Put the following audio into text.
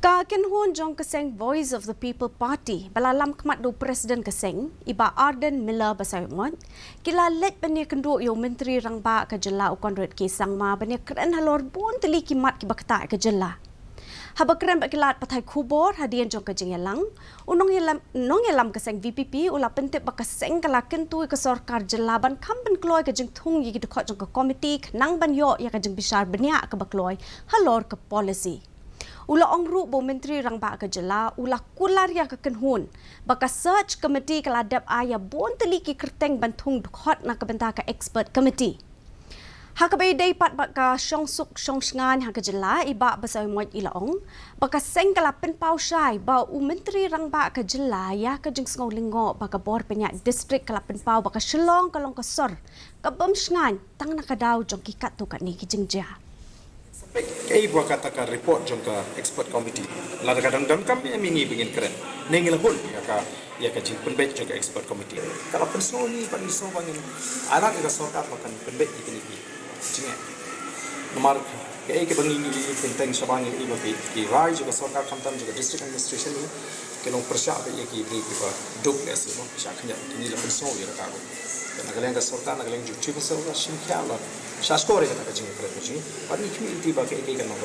Kynhun Jong Seng Voice of the People Party balalam kemat do Presiden Seng iba Arden Miller basayumot kila Leit Ïakynduh yo Myntri Rangbah ke Jylla Conrad ke Sangma bani keren halor bun teli kimat ki bakta ke Jylla. Haba keren bakilat patai kubor hadian Jong ke Jylla unong yelam ke Seng VPP ula pentip baka Seng kala Ïakynduh ke sorkar Jylla ban kamben kloy ke jeng thung yi dekot jong ke komiti nang ban yo ya ke jeng bisar banyak ke bakloy halor ke policy. Ula ongru bo Myntri Rangbah ke Jylla ula kular ya ke Kynhun baka search committee keladap aya bon teliki kerteng bantung dukhot na kebentar ke expert committee. Hakabai day pat baka syongsuk syongsngan ha ke Jylla iba basai moit ilaong baka Seng kala penpau syai ba Myntri Rangbah ke Jylla ya ke jeng sngau lingo baka bor penyak distrik kala penpau baka shelong kalong kesor ke bemsngan tang nakadaw jong kikat tu kat ni ki jengja. Kay buat katakan report jong ke expert committee. Lada kadang-kadang kami mingi begin keren. Nengil pun ya ka jing penbet jong ke expert committee. Kalau pensau ni pensau bangin anak kita sorkat makan penbet ini. Jinga. Nomor kay ke bangin ni tentang sabang ini bagi ki rai juga sorkat kamtan juga district administration ni kelong persya ba ki bri pa duk les no sya khanya ni la pensau ya ka ko. Nagalang ka sorkat nagalang ju chi pensau la shin kya la sya score ka jing keren jing. Pani community ba ke